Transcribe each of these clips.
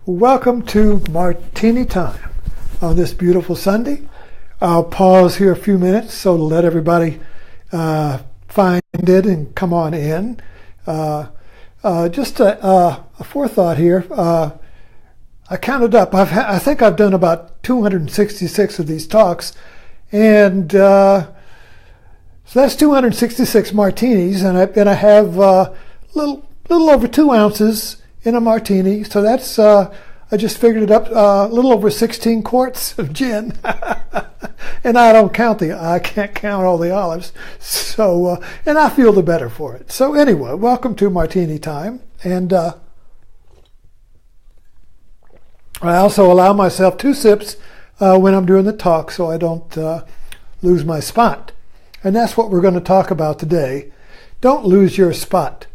Welcome to Martini Time on this beautiful Sunday. I'll pause here a few minutes so to let everybody find it and come on in. Just a forethought here. I counted up. I think I've done about 266 of these talks, and so that's 266 martinis, and I have a little over 2 ounces in a martini. So that's I just figured it up, a little over 16 quarts of gin, and I can't count all the olives. So and I feel the better for it. So anyway, welcome to Martini Time, and I also allow myself 2 sips when I'm doing the talk, so I don't lose my spot. And that's what we're going to talk about today. Don't lose your spot.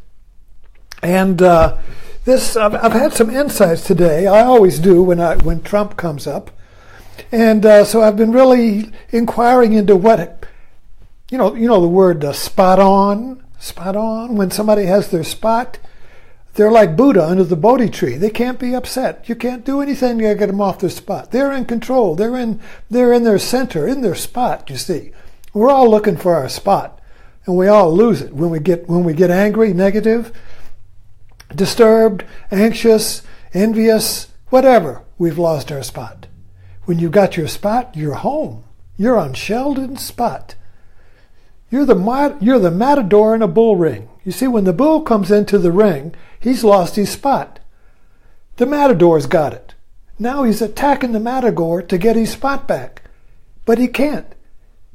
And I've had some insights today. I always do when Trump comes up, and so I've been really inquiring into what you know the word spot on. When somebody has their spot, they're like Buddha under the Bodhi tree. They can't be upset. You can't do anything to get them off their spot. They're in control. They're in their center, in their spot. You see, we're all looking for our spot, and we all lose it when we get angry, negative, disturbed, anxious, envious, whatever. We've lost our spot. When you've got your spot, you're home. You're on Sheldon's spot. You're the matador in a bull ring. You see, when the bull comes into the ring, he's lost his spot. The matador's got it. Now he's attacking the matador to get his spot back. But he can't,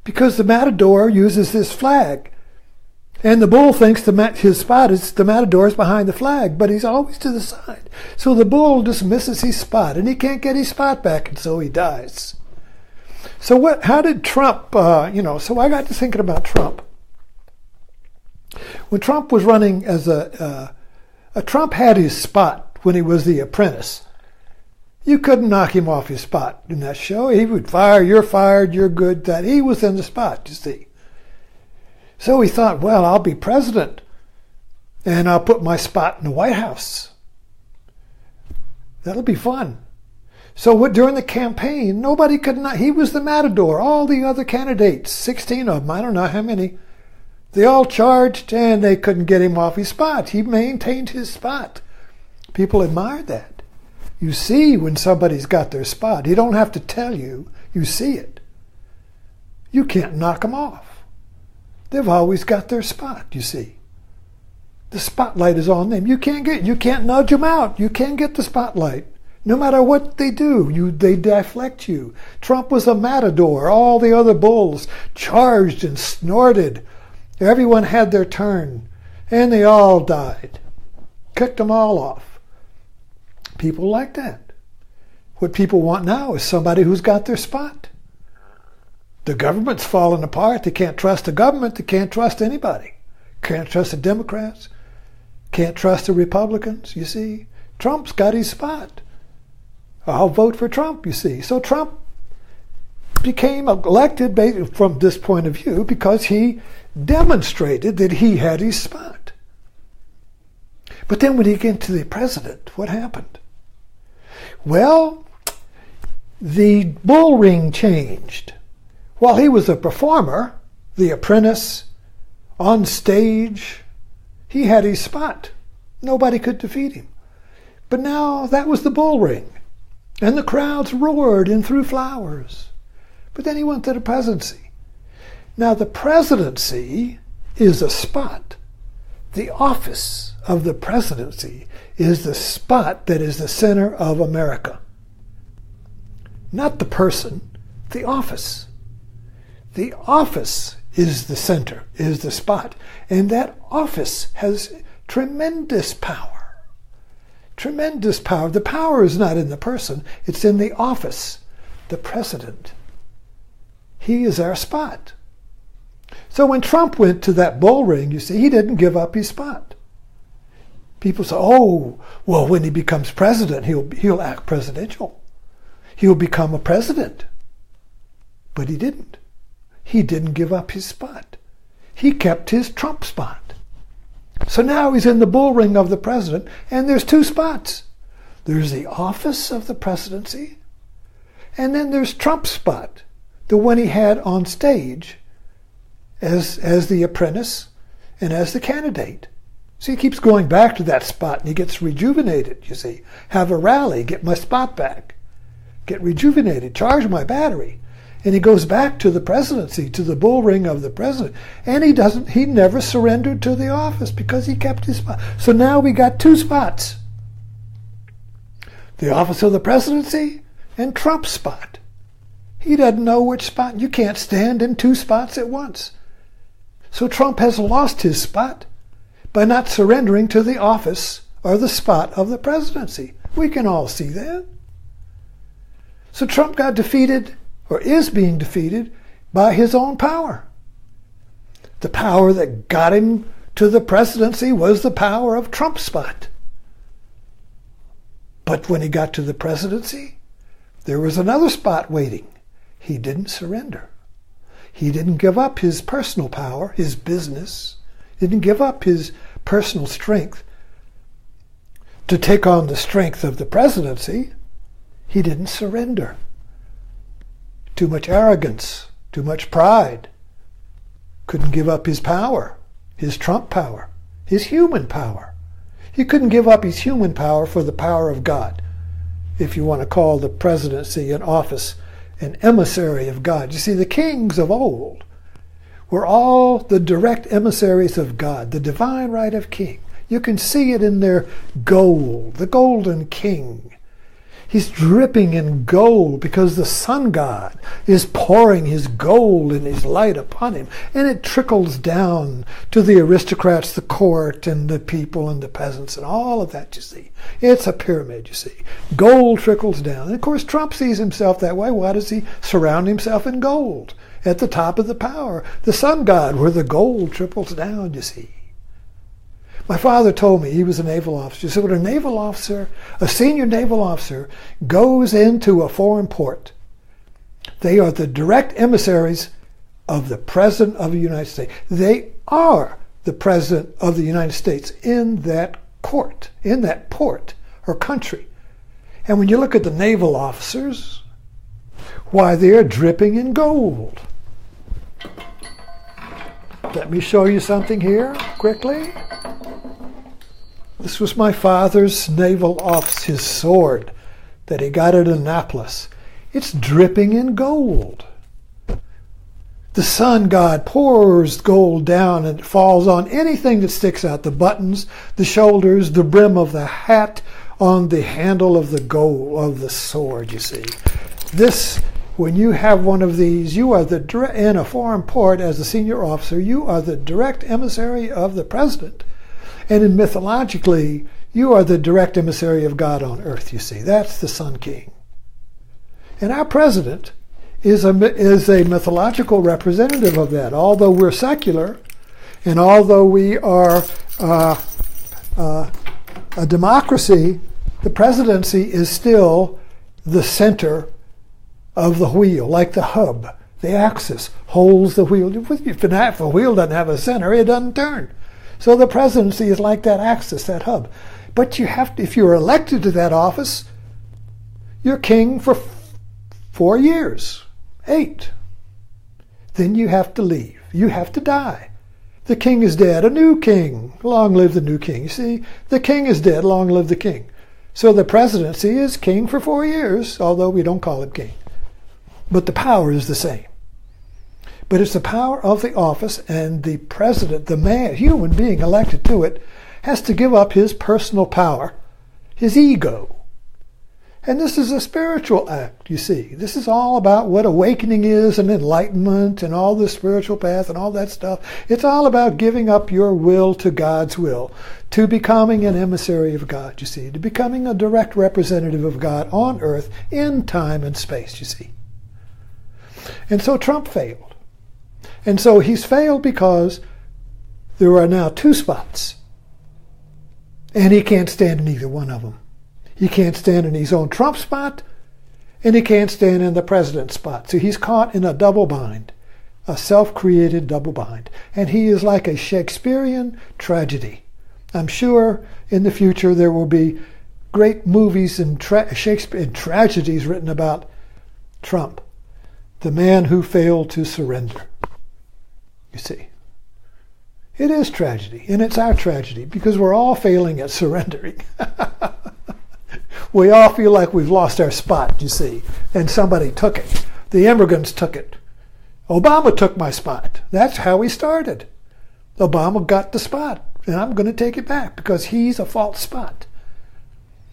because the matador uses this flag. And the bull thinks his spot is the matador's behind the flag, but he's always to the side. So the bull just misses his spot, and he can't get his spot back, and so he dies. So how did Trump, so I got to thinking about Trump. When Trump was running as Trump had his spot when he was the apprentice. You couldn't knock him off his spot in that show. He would fire, you're fired, you're good, that. He was in the spot, you see. So he thought, well, I'll be president, and I'll put my spot in the White House. That'll be fun. So during the campaign, nobody could not. He was the matador. All the other candidates, 16 of them, I don't know how many, they all charged, and they couldn't get him off his spot. He maintained his spot. People admired that. You see when somebody's got their spot. He don't have to tell you. You see it. You can't knock them off. They've always got their spot, you see. The spotlight is on them. You can't nudge them out. You can't get the spotlight. No matter what they do, they deflect you. Trump was a matador. All the other bulls charged and snorted. Everyone had their turn, and they all died. Kicked them all off. People like that. What people want now is somebody who's got their spot. The government's falling apart. They can't trust the government. They can't trust anybody. Can't trust the Democrats. Can't trust the Republicans, you see. Trump's got his spot. I'll vote for Trump, you see. So Trump became elected from this point of view because he demonstrated that he had his spot. But then when he came to the president, what happened? Well, the bull ring changed. While he was a performer, the apprentice, on stage, he had his spot. Nobody could defeat him. But now that was the bull ring, and the crowds roared and threw flowers. But then he went to the presidency. Now the presidency is a spot. The office of the presidency is the spot that is the center of America. Not the person, the office. The office is the center, is the spot. And that office has tremendous power. Tremendous power. The power is not in the person, it's in the office. The president. He is our spot. So when Trump went to that bull ring, you see, he didn't give up his spot. People say, oh, well, when he becomes president, he'll act presidential. He'll become a president. But he didn't. He didn't give up his spot. He kept his Trump spot. So now he's in the bull ring of the president, and there's 2 spots. There's the office of the presidency, and then there's Trump's spot, the one he had on stage as the apprentice and as the candidate. So he keeps going back to that spot, and he gets rejuvenated, you see. Have a rally, get my spot back. Get rejuvenated, charge my battery. And he goes back to the presidency, to the bull ring of the president. And he never surrendered to the office because he kept his spot. So now we got two spots. The office of the presidency and Trump's spot. He doesn't know which spot. You can't stand in two spots at once. So Trump has lost his spot by not surrendering to the office or the spot of the presidency. We can all see that. So Trump got defeated, or is being defeated, by his own power. The power that got him to the presidency was the power of Trump's spot. But when he got to the presidency, there was another spot waiting. He didn't surrender. He didn't give up his personal power, his business. He didn't give up his personal strength to take on the strength of the presidency. He didn't surrender. Too much arrogance, too much pride. Couldn't give up his power, his Trump power, his human power. He couldn't give up his human power for the power of God, if you want to call the presidency an office, an emissary of God. You see, the kings of old were all the direct emissaries of God, the divine right of king. You can see it in their gold, the golden king. He's dripping in gold because the sun god is pouring his gold and his light upon him. And it trickles down to the aristocrats, the court, and the people and the peasants and all of that, you see. It's a pyramid, you see. Gold trickles down. And of course, Trump sees himself that way. Why does he surround himself in gold? At the top of the power, the sun god, where the gold trickles down, you see. My father told me, he was a naval officer. He said, when a naval officer, a senior naval officer, goes into a foreign port, they are the direct emissaries of the President of the United States. They are the President of the United States in that court, in that port or country. And when you look at the naval officers, why, they're dripping in gold. Let me show you something here quickly. This was my father's naval office, his sword that he got at Annapolis. It's dripping in gold. The sun god pours gold down and it falls on anything that sticks out, the buttons, the shoulders, the brim of the hat, on the handle of the gold of the sword, you see. This, when you have one of these, you are in a foreign port as a senior officer, you are the direct emissary of the president. And mythologically, you are the direct emissary of God on earth, you see. That's the Sun King. And our president is a mythological representative of that. Although we're secular, and although we are a democracy, the presidency is still the center of the wheel, like the hub. The axis holds the wheel. If a wheel doesn't have a center, it doesn't turn. So the presidency is like that axis, that hub. But you have to, if you're elected to that office, you're king for 4 years, 8. Then you have to leave. You have to die. The king is dead. A new king. Long live the new king. You see, the king is dead. Long live the king. So the presidency is king for 4 years, although we don't call him king. But the power is the same. But it's the power of the office, and the president, the man, human being elected to it, has to give up his personal power, his ego. And this is a spiritual act, you see. This is all about what awakening is and enlightenment and all the spiritual path and all that stuff. It's all about giving up your will to God's will, to becoming an emissary of God, you see, to becoming a direct representative of God on earth in time and space, you see. And so Trump failed. And so he's failed because there are now 2 spots. And he can't stand in either one of them. He can't stand in his own Trump spot, and he can't stand in the president's spot. So he's caught in a double bind, a self-created double bind. And he is like a Shakespearean tragedy. I'm sure in the future there will be great movies and Shakespeare and tragedies written about Trump, the man who failed to surrender. You see, it is tragedy, and it's our tragedy because we're all failing at surrendering. We all feel like we've lost our spot, you see, and somebody took it. The immigrants took it. Obama took my spot. That's how we started. Obama got the spot, and I'm going to take it back because he's a false spot.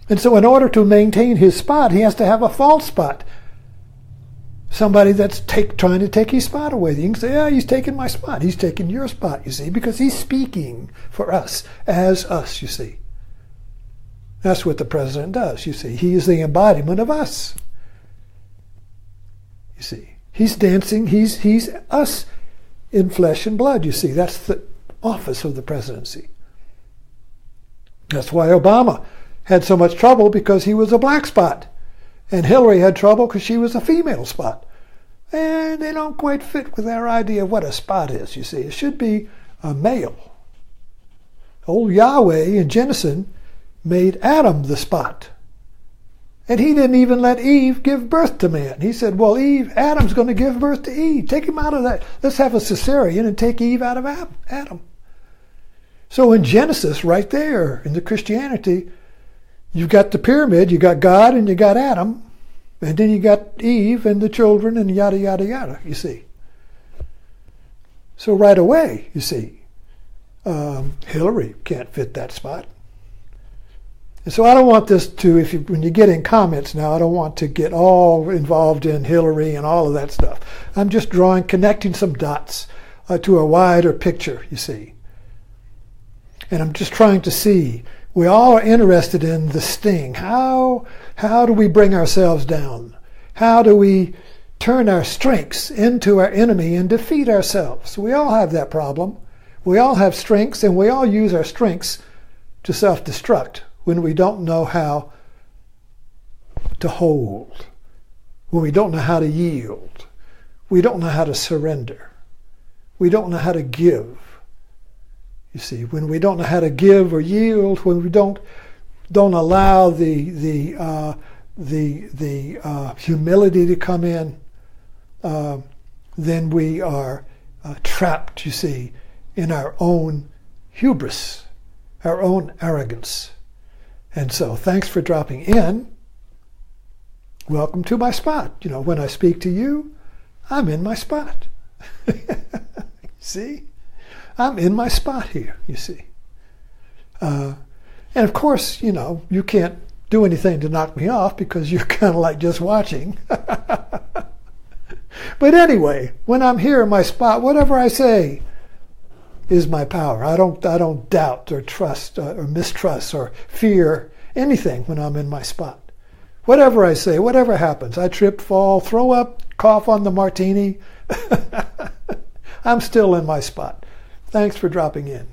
And so in order to maintain his spot, he has to have a false spot. Somebody that's trying to take his spot away. You can say, yeah, he's taking my spot. He's taking your spot, you see, because he's speaking for us, as us, you see. That's what the president does, you see. He is the embodiment of us. You see. He's dancing, he's us in flesh and blood, you see. That's the office of the presidency. That's why Obama had so much trouble, because he was a black spot. And Hillary had trouble because she was a female spot. And they don't quite fit with our idea of what a spot is, you see. It should be a male. Old Yahweh in Genesis made Adam the spot. And he didn't even let Eve give birth to man. He said, well, Adam's going to give birth to Eve. Take him out of that. Let's have a cesarean and take Eve out of Adam. So in Genesis, right there, in the Christianity, you've got the pyramid, you got God and you got Adam, and then you got Eve and the children and yada, yada, yada, you see. So right away, you see, Hillary can't fit that spot. And so I don't want this to, when you get in comments now, I don't want to get all involved in Hillary and all of that stuff. I'm just connecting some dots to a wider picture, you see. And I'm just trying to see, we all are interested in the sting. How do we bring ourselves down? How do we turn our strengths into our enemy and defeat ourselves? We all have that problem. We all have strengths, and we all use our strengths to self-destruct when we don't know how to hold, when we don't know how to yield, we don't know how to surrender, we don't know how to give. You see, when we don't know how to give or yield, when we don't allow the humility to come in, then we are trapped, you see, in our own hubris, our own arrogance. And so, thanks for dropping in. Welcome to my spot. You know, when I speak to you, I'm in my spot. See? I'm in my spot here, you see. And of course, you know, you can't do anything to knock me off because you're kind of like just watching. But anyway, when I'm here in my spot, whatever I say is my power. I don't doubt or trust or mistrust or fear anything when I'm in my spot. Whatever I say, whatever happens, I trip, fall, throw up, cough on the martini, I'm still in my spot. Thanks for dropping in.